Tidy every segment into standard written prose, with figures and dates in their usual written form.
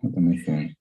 Automation.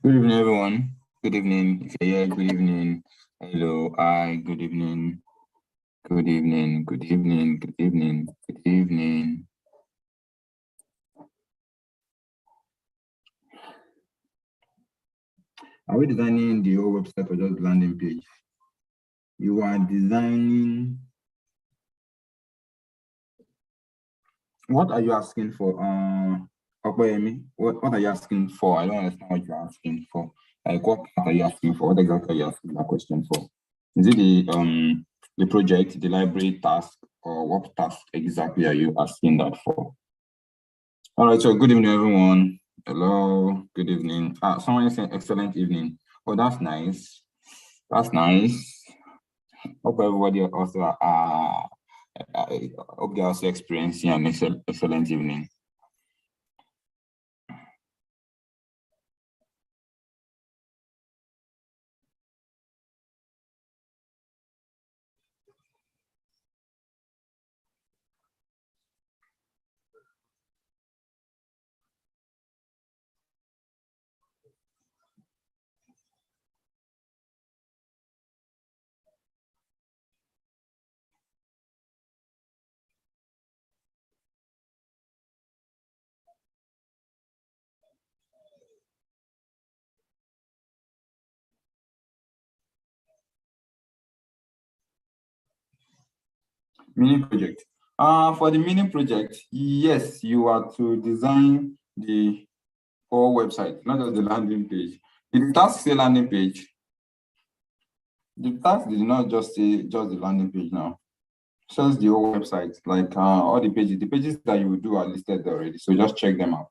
Good evening, everyone. Good evening. If you're here, good evening. Hello, hi, good evening. Good evening, good evening, good evening, good evening. Are we designing the whole website or just landing page? You are designing. What are you asking for? Okoyemi, what are you asking for? I don't understand what you're asking for. Like, what part are you asking for? What exactly are you asking that question for? Is it the project, the library task, or what task exactly are you asking that for? All right, so good evening, everyone. Hello, good evening. Someone is saying excellent evening. Oh, that's nice. That's nice. Hope everybody also I hope they're also experiencing an excellent evening. Mini project. For the mini project, yes, you are to design the whole website, not just the landing page. The task say landing page. The task did not just say just the landing page now. It shows the whole website, like all the pages that you will do are listed already. So just check them out.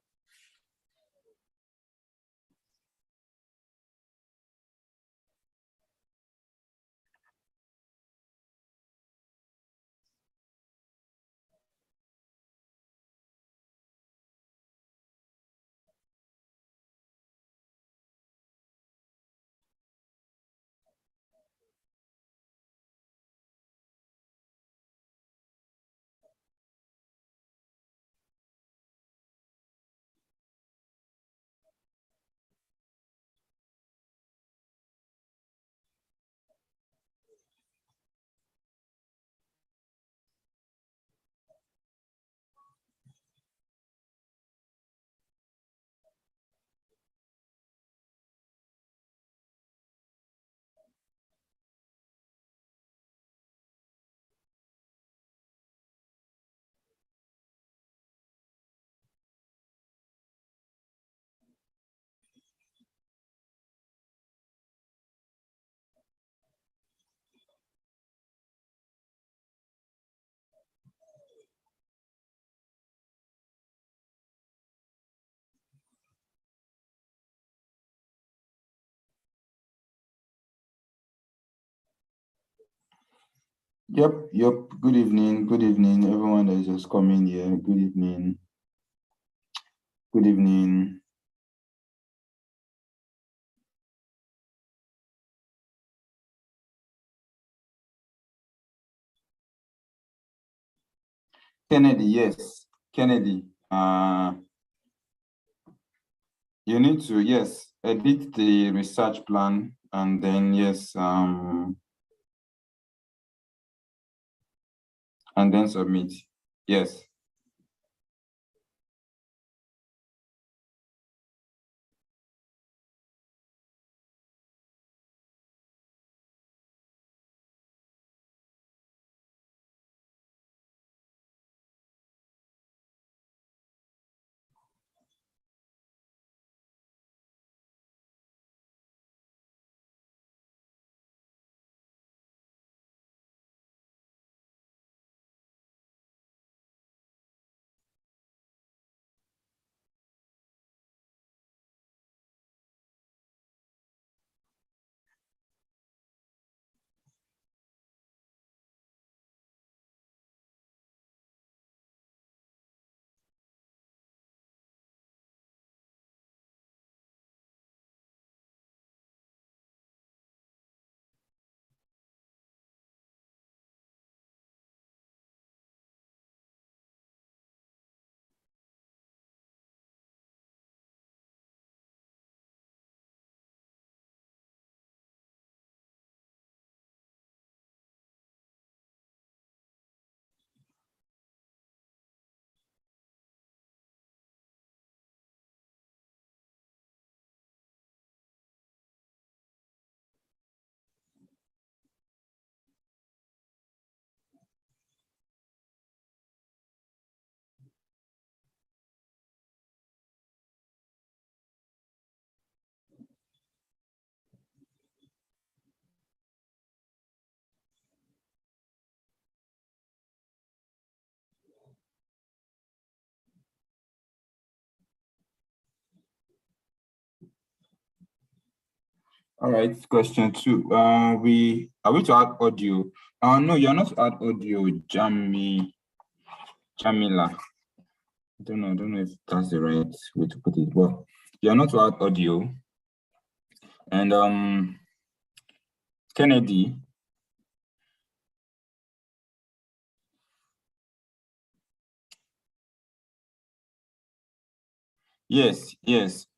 Yep. Good evening, everyone that is just coming here. Good evening. Good evening. Kennedy, yes. Kennedy. You need to, yes, edit the research plan and then, yes, and then submit. Yes. All right, question 2. Are we to add audio? No, you're not to add audio, Jamila. I don't know if that's the right way to put it, but you're not to add audio. And Kennedy. Yes,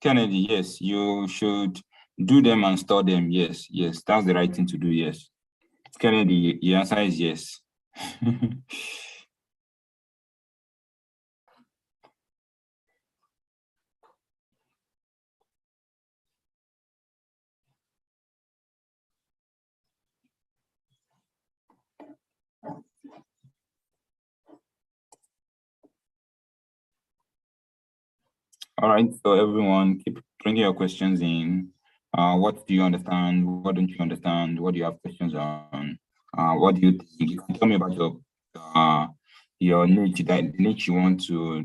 Kennedy, yes, you should do them and store them. Yes, that's the right thing to do. Yes. Kennedy, your answer is yes. All right, so everyone, keep bringing your questions in. What do you understand? What don't you understand? What do you have questions on? What do you think? You can tell me about your niche, that niche you want to,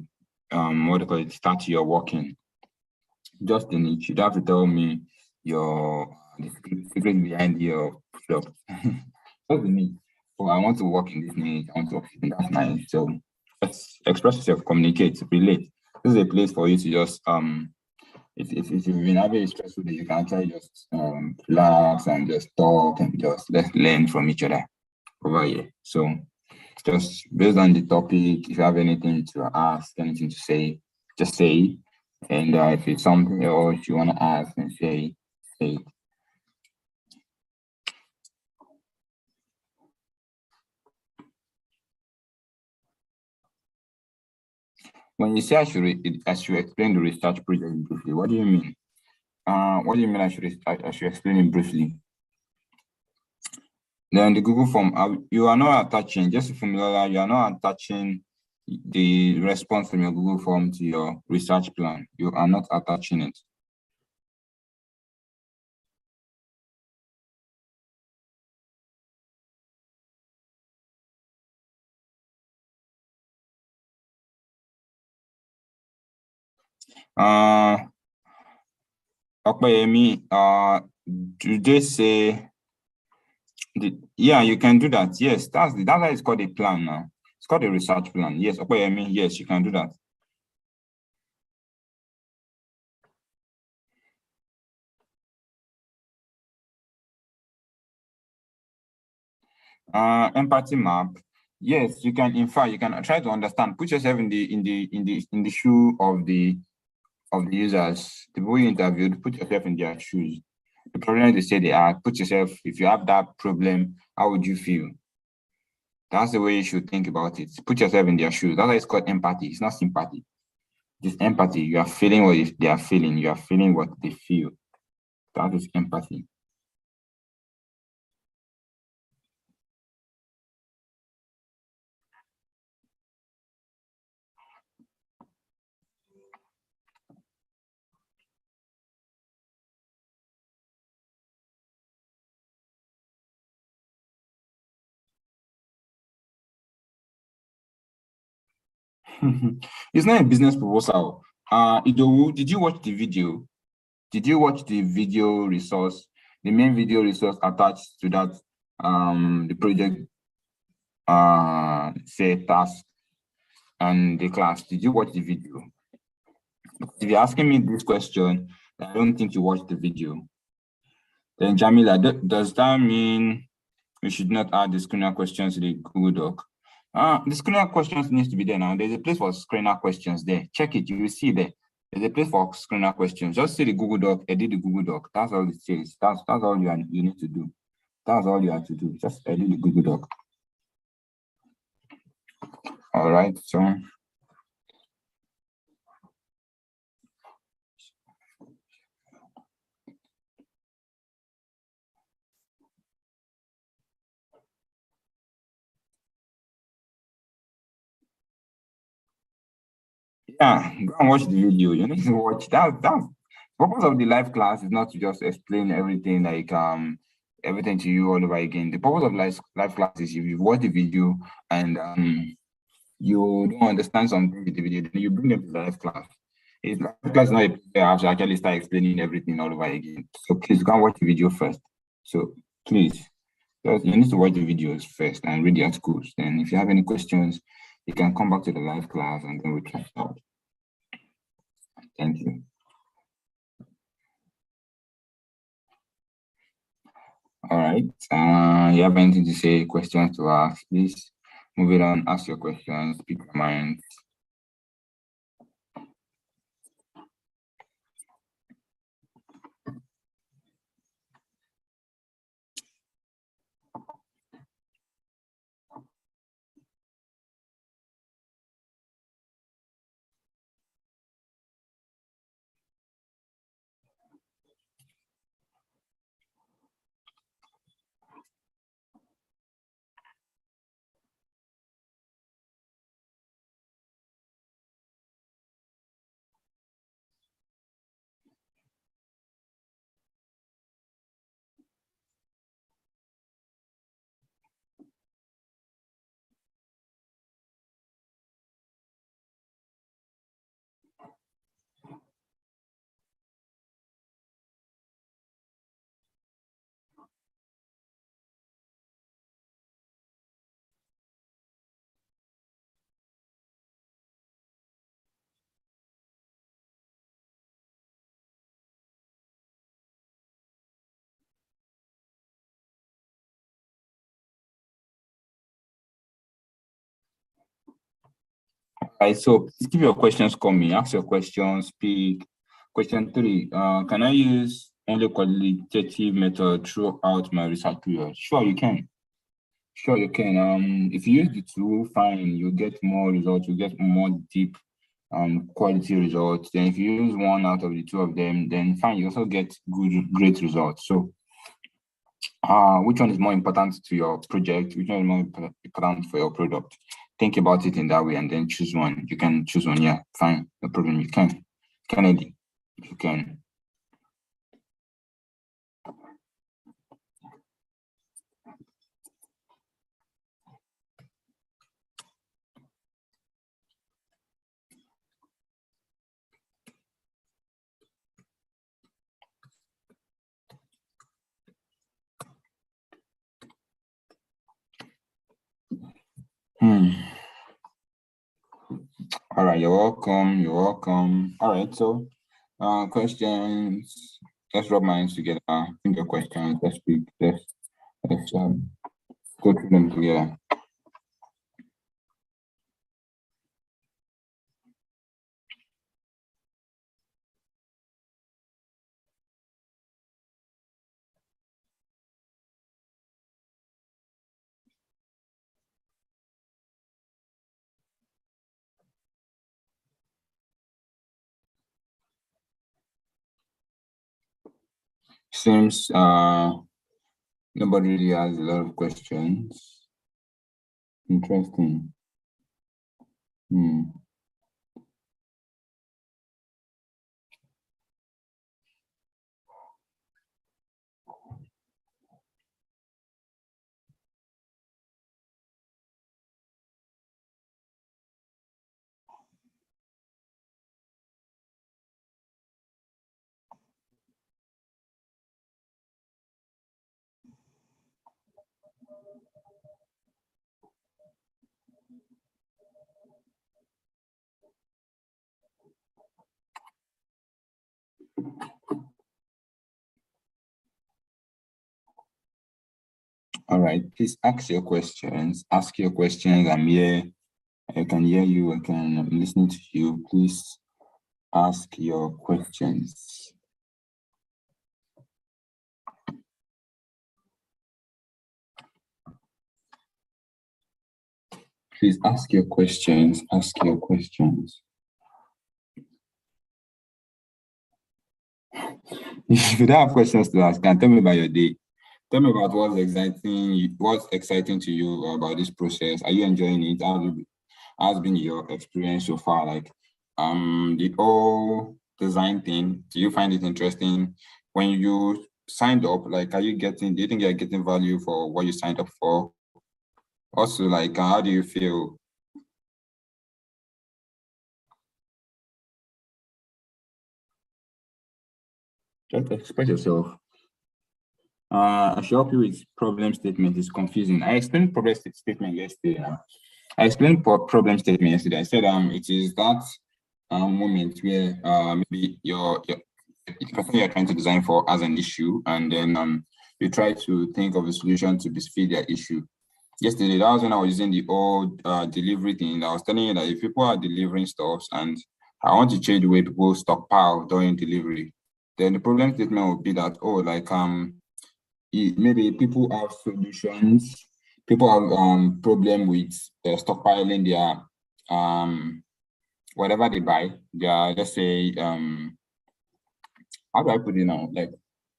what do you call it, start your working. Just the niche. You don't have to tell me the secret behind your product. Just the niche. So I want to work in this niche. I want to work in that niche. So let's express yourself, communicate, relate. This is a place for you to just if you've been having a stressful day, you can actually just relax and just talk and just let's learn from each other over here. So just based on the topic, if you have anything to ask, anything to say, just say it. And if it's something else you want to ask and say it. When you say I should explain the research project briefly, what do you mean? What do you mean I should explain it briefly? Then the Google form, you are not attaching, just to familiar, you are not attaching the response from your Google form to your research plan. You are not attaching it. Okpeyemi, do they say yeah, you can do that. Yes, that's why it's called a plan now. It's called a research plan. Yes, Okpeyemi, yes, you can do that. Empathy map. Yes, you can. In fact, you can try to understand. Put yourself in the shoe of the users, the people you interviewed. Put yourself in their shoes. The problem they say they are. Put yourself. If you have that problem, how would you feel? That's the way you should think about it. Put yourself in their shoes. That's why it's called empathy. It's not sympathy. It's empathy. You are feeling what they are feeling. You are feeling what they feel. That is empathy. It's not a business proposal. Idowu, did you watch the video? Did you watch the video resource, the main video resource attached to that, the project, say task and the class? Did you watch the video? If you're asking me this question, I don't think you watched the video. Then Jamila, does that mean we should not add the screener questions to the Google Doc? The screener questions needs to be there now. There's a place for screener questions there. Check it, you will see there. There's a place for screener questions. Just see the Google Doc, edit the Google Doc. That's all it says. That's all you need to do. That's all you have to do. Just edit the Google Doc. All right, so yeah, go and watch the video. You need to watch that. That's the purpose of the live class is not to just explain everything like everything to you all over again. The purpose of live class is if you watch the video and you don't understand something with the video, then you bring them to the live class. It's live class is not a place where I have to actually start explaining everything all over again. So please go and watch the video first. So please, you need to watch the videos first and read the articles. Then if you have any questions, you can come back to the live class and then we'll try it out. Thank you. All right. You have anything to say, questions to ask, please move it on, ask your questions, speak your mind. All right, so please keep your questions coming. Ask your questions, speak. Question 3, can I use only qualitative method throughout my research period? Sure, you can. Sure, you can. If you use the tool, fine, you get more results, you get more deep quality results. Then if you use one out of the two of them, then fine, you also get great results. So which one is more important to your project? Which one is more important for your product? Think about it in that way and then choose one. You can choose one. Yeah, fine, no problem. You can. Kennedy, if you can. All right, you're welcome. You're welcome. All right, so questions. Let's rub minds together. Think your questions. Let's speak. Let's go through them together. Seems nobody really has a lot of questions. Interesting. Hmm. All right. Please ask your questions. Ask your questions. I'm here. I can hear you. I can listen to you. Please ask your questions. Please ask your questions. Ask your questions. If you don't have questions to ask, can tell me about your day. Tell me about what's exciting to you about this process. Are you enjoying it? How's been your experience so far? Like the whole design thing, do you find it interesting? When you signed up, like do you think you're getting value for what you signed up for? Also, like how do you feel? Just express yourself. I should help you with problem statement. It's confusing. I explained statement yesterday. I explained problem statement yesterday. I said it is that moment where maybe the person you're trying to design for has an issue, and then you try to think of a solution to fit their issue. Yesterday, that was when I was using the old delivery thing. I was telling you that if people are delivering stuffs and I want to change the way people stockpile during delivery, then the problem statement would be that, oh, like maybe people have solutions. People have problem with stockpiling their whatever they buy. Their, let's say, how do I put it now? Like,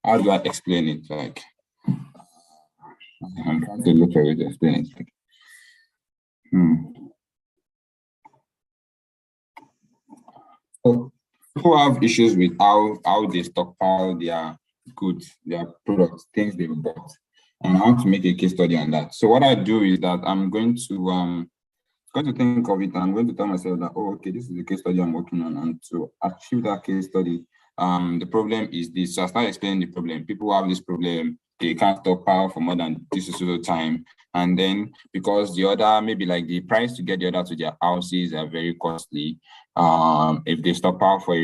how do I explain it? Like, I'm trying to look for it to explain it. Like, hmm. So people have issues with how they stockpile their goods, their products, things they bought. And I want to make a case study on that. So what I do is that I'm going to think of it. I'm going to tell myself that, oh, okay, this is the case study I'm working on. And to achieve that case study, the problem is this. So I start explaining the problem. People have this problem. They can't stockpile for more than this is the time. And then because the other, maybe like the price to get the other to their houses are very costly, if they stockpile for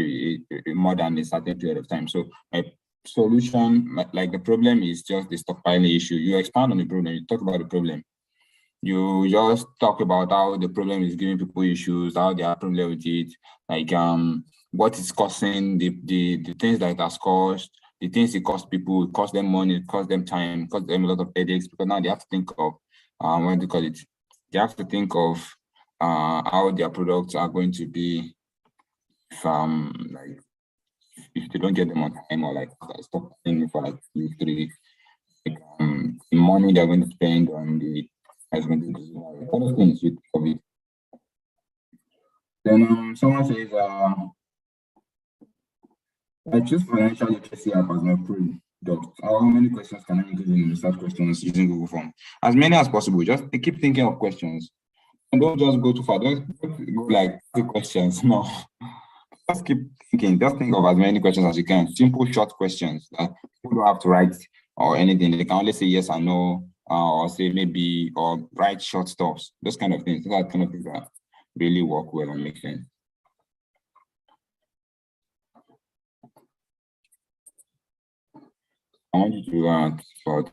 more than a certain period of time. So my solution, like the problem is just the stockpiling issue. You expand on the problem, you talk about the problem, you just talk about how the problem is giving people issues, how they are problem with it, like what is causing the things that it has caused, the things it costs people, it costs them money, it costs them time, it costs them a lot of headaches because now they have to think of what do you call it? They have to think of how their products are going to be if like if they don't get them on time or like stop paying for like 2, 3 weeks, like the money they're going to spend on the husband and all those things you think of it. Then someone says, I choose financial literacy app as my product. How many questions can I include in research questions using Google Form? As many as possible. Just keep thinking of questions. And don't just go too far. Don't go like 2 questions. No. Just keep thinking. Just think of as many questions as you can. Simple, short questions that people don't have to write or anything. They can only say yes or no, or say maybe, or write short stuffs. Those kind of things. Those are kind of things that really work well and make sense. I want you to short.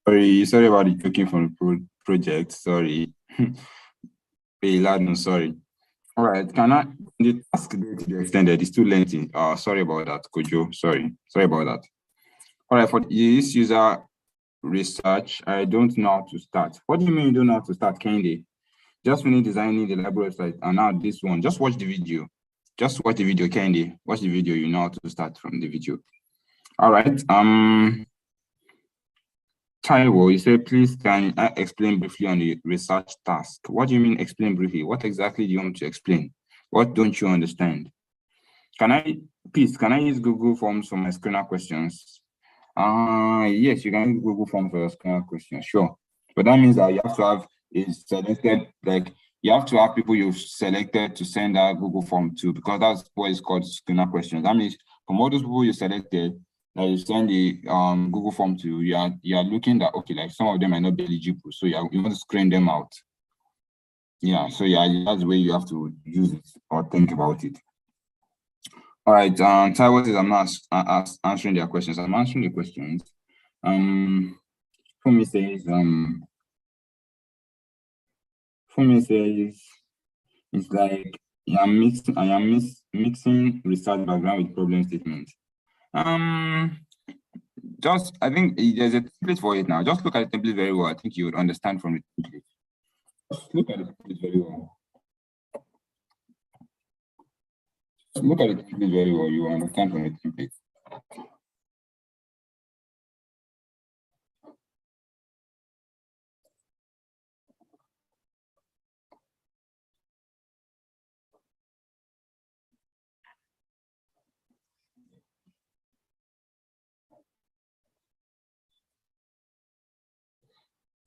Sorry about the joking from the project. Sorry. Hey, lad, no, sorry. All right, the task date to be extended is too lengthy. Sorry about that, Kojo. Sorry about that. All right, for this user research, I don't know how to start. What do you mean you don't know how to start, Kendi? Just finish designing the library website, and now this one. Just watch the video. Just watch the video, Kendi. Watch the video. You know how to start from the video. All right. Taiwo, you say, please can I explain briefly on the research task? What do you mean explain briefly? What exactly do you want to explain? What don't you understand? Can I use Google Forms for my screener questions? Yes, you can use Google Forms for your screener questions, sure. But that means that you have to have a selected, like you have to have people you've selected to send that Google form to, because that's what is called screener questions. That means from all those people you selected, that you send the Google form to, you are looking at, okay, like some of them might not be eligible, so you want to screen them out. Yeah, so yeah, that's the way you have to use it or think about it. All right, Taiwo says I'm not answering their questions. I'm answering the questions. Fumi says it's like I am mixing research background with problem statement. Just I think there's a template for it now. Just look at the template very well. I think you would understand from the template. Just look at the template very well. Look at the template very well. You will understand from the template.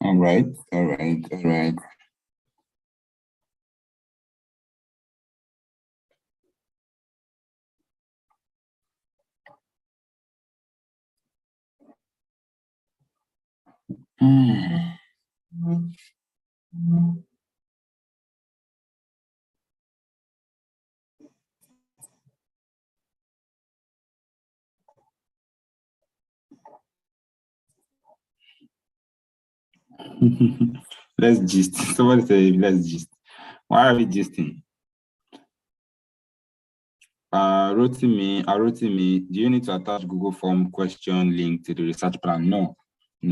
All right. Let's gist. Somebody say let's gist. Why are we gisting? Rotimi, do you need to attach Google Form question link to the research plan? No. You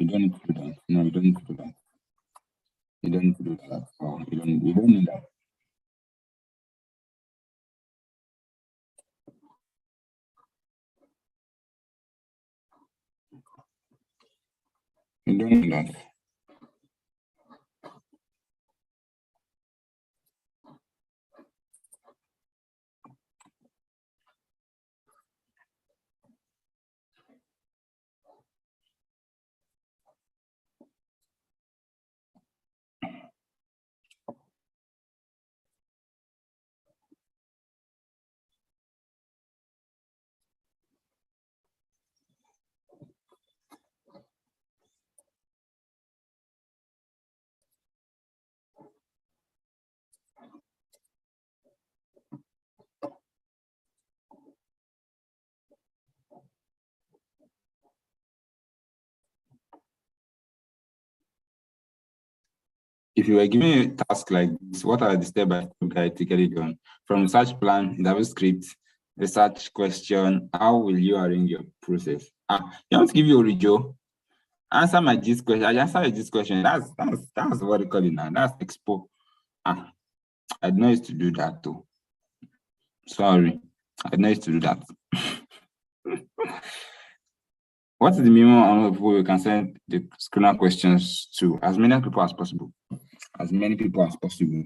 don't need to do that. No, you don't need to do that. You don't need to do that. No, you don't need that. You don't need that. If you were given a task like this, what are the step-by-step guide to get it done? From research plan, interview script, research question, how will you arrange your process? You want to give you a Joe? Answer my gist question. I answer this question. That's what they call it now. That's expo. I know it's to do that too. Sorry, I know it's to do that. What is the minimum amount of people we can send the screener questions to? As many people as possible. As many people as possible.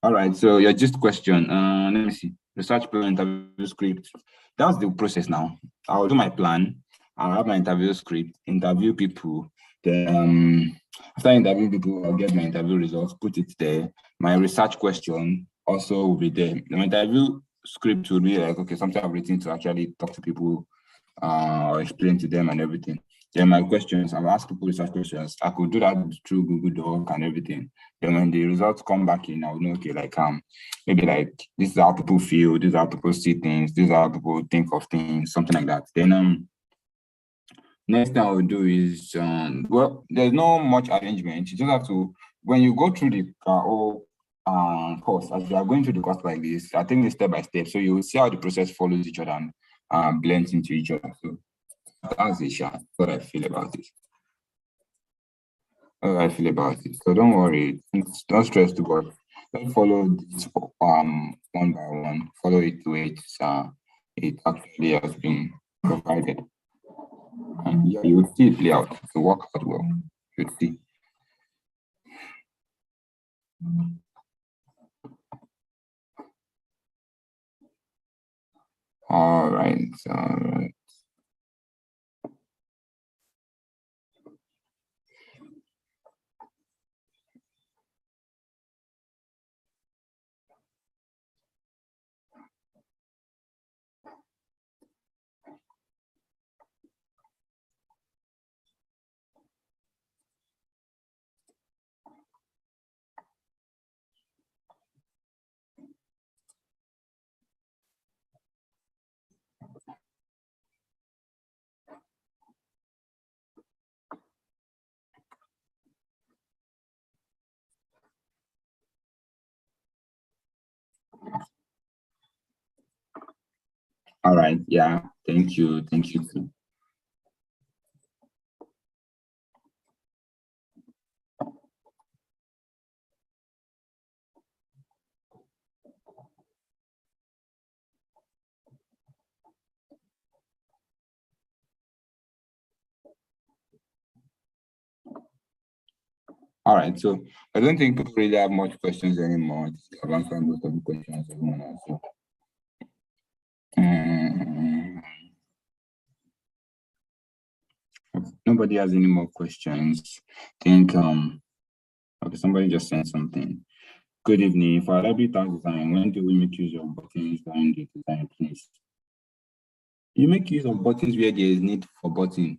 All right, so your gist question. Let me see. Research plan, interview script. That's the process now. I'll do my plan. I'll have my interview script, interview people. Then after interviewing people, I'll get my interview results, put it there. My research question also will be there. The interview script will be like, okay, something I've written to actually talk to people or explain to them and everything. Then my questions, I'll ask people research questions. I could do that through Google Doc and everything. Then when the results come back in, I'll know, okay, like maybe like this is how people feel, this is how people see things, this is how people think of things, something like that. Then Next thing I will do is, well, there's no much arrangement. You just have to, when you go through the whole course, as you are going through the course like this, I think it's step by step. So you will see how the process follows each other and blends into each other. So that's it, Sha. What I feel about it. What I feel about it. So don't worry. Don't stress too much. Don't follow this one by one. Follow it to it. It actually has been provided. And yeah, you will see it play out. To work out well. You will see. All right. All right. All right. Yeah. Thank you. Thank you too. All right. So I don't think people really have much questions anymore. I've answered most of the questions everyone has. So, um, if nobody has any more questions. Think okay, somebody just sent something. Good evening. For library task design, when do we make use of buttons during the design, please? You make use of buttons where there is need for button.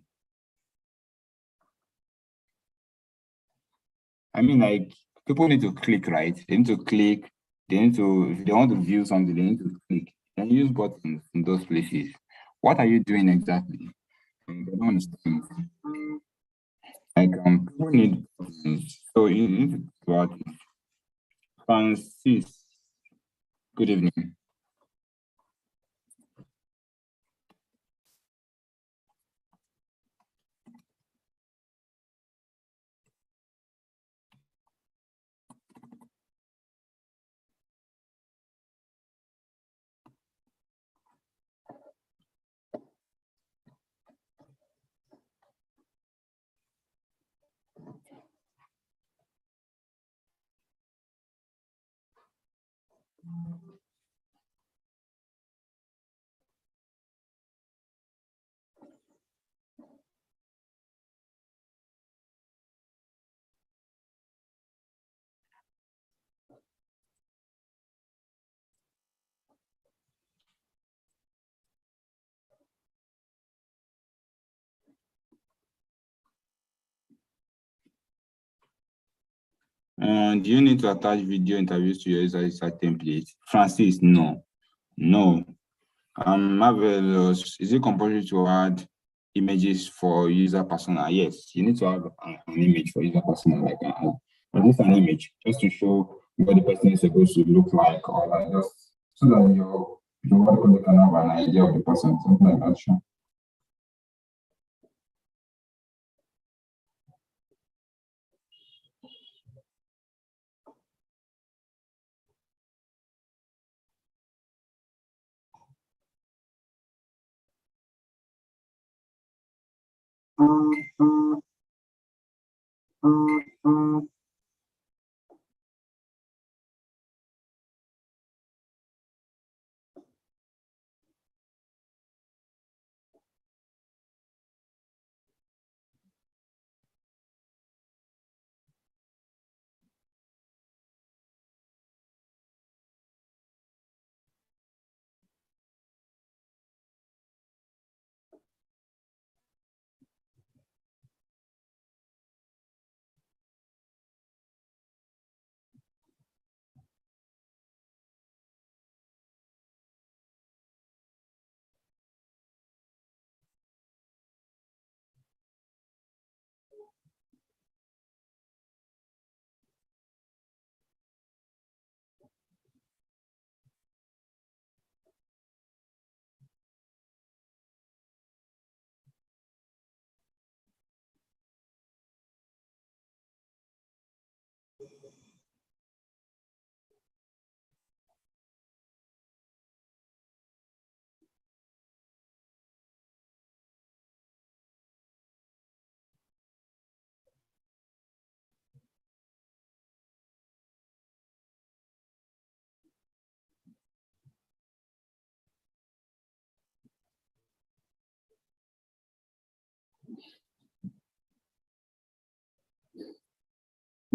I mean, like people need to click, right? They need to click. They need to, if they want to view something, they need to click. And use buttons in those places. What are you doing exactly? I don't understand. Like people need buttons. So you need to go out. Francis, good evening. Do you need to attach video interviews to your user research template? Francis, no. No. Marvelous. Is it compulsory to add images for user persona? Yes, you need to have an image for user persona, like at least an image, just to show what the person is supposed to look like, or like just so that your what can have an idea of the person, something like that. Sure.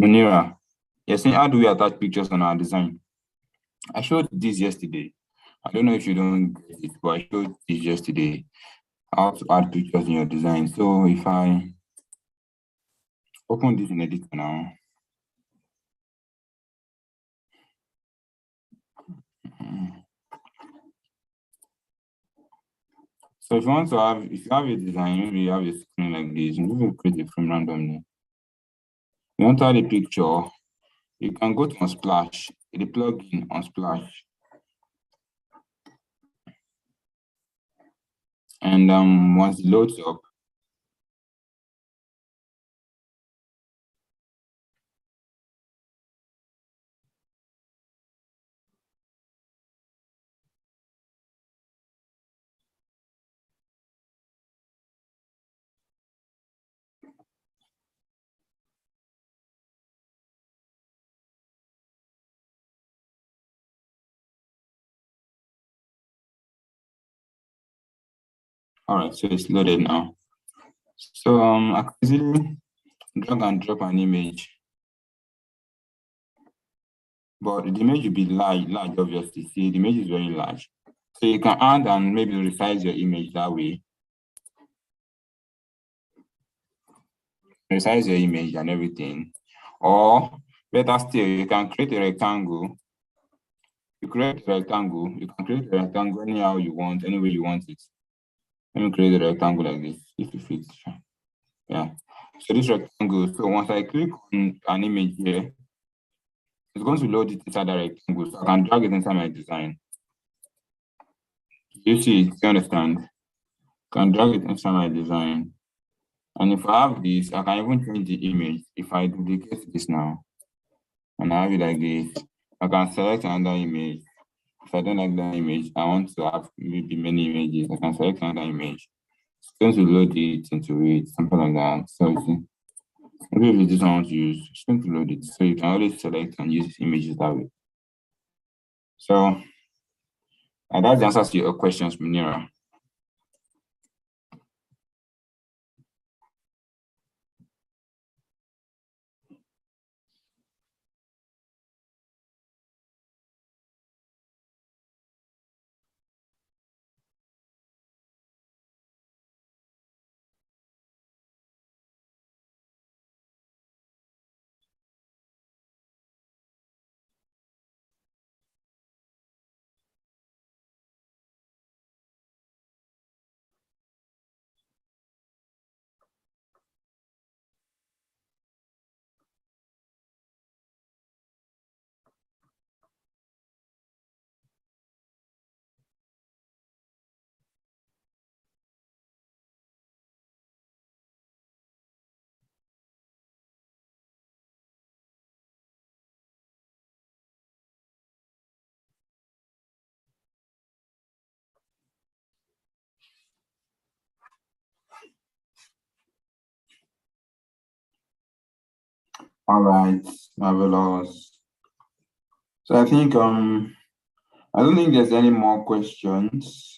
Munira, you're saying, how do we attach pictures on our design? I showed this yesterday. I don't know if you don't get it, but I showed this yesterday. How to add pictures in your design. So if I open this in editor now. So if you want to have, if you have a design, maybe you have a screen like this, you will create a frame randomly. You want to add a picture, you can go to Unsplash, the plugin Unsplash. And once it loads up, all right, so it's loaded now. So I can easily drag and drop an image, but the image will be large, obviously. See, the image is very large. So you can add and maybe resize your image that way. Resize your image and everything. Or better still, you can create a rectangle. You create a rectangle, you can create a rectangle anyhow you want, any way you want it. Let me create a rectangle like this, if it fits. Yeah. So this rectangle, so once I click on an image here, it's going to load it inside the rectangle. So I can drag it inside my design. You see it, you understand? I can drag it inside my design. And if I have this, I can even change the image. If I duplicate this now, and I have it like this, I can select another image. If I don't like that image, I want to have maybe many images, I can select another image. It's going to load it into it, something like that. So you see, maybe if this one I want to use, it's going to load it. So you can always select and use images that way. So that's the answer to your questions, Munira. All right, marvelous. So I think I don't think there's any more questions.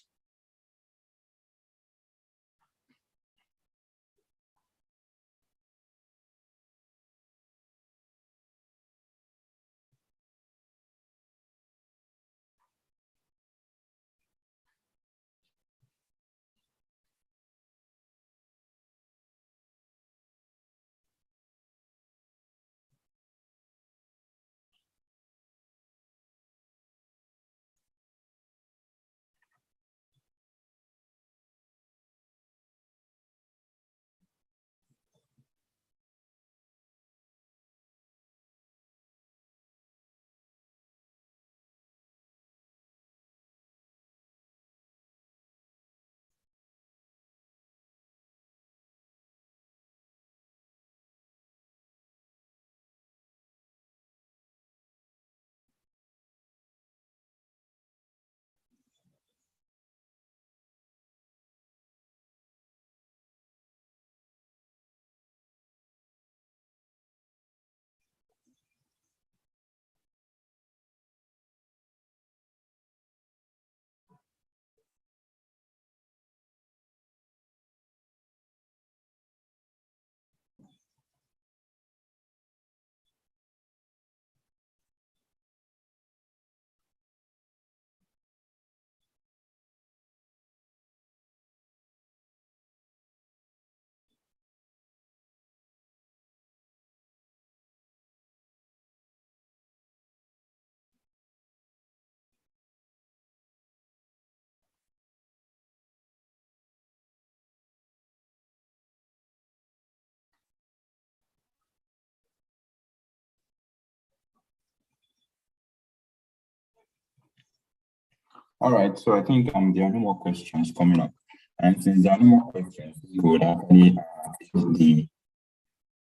All right, so I think there are no more questions coming up. And since there are no more questions, we would actually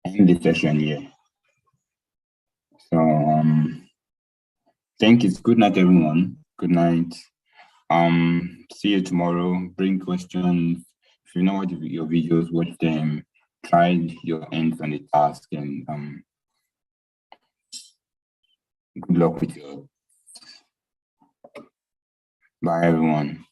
end the session here. So thank you. Good night, everyone. Good night. See you tomorrow. Bring questions. If you know what your videos, watch them. Try your ends on the task, and good luck with your. Bye, everyone.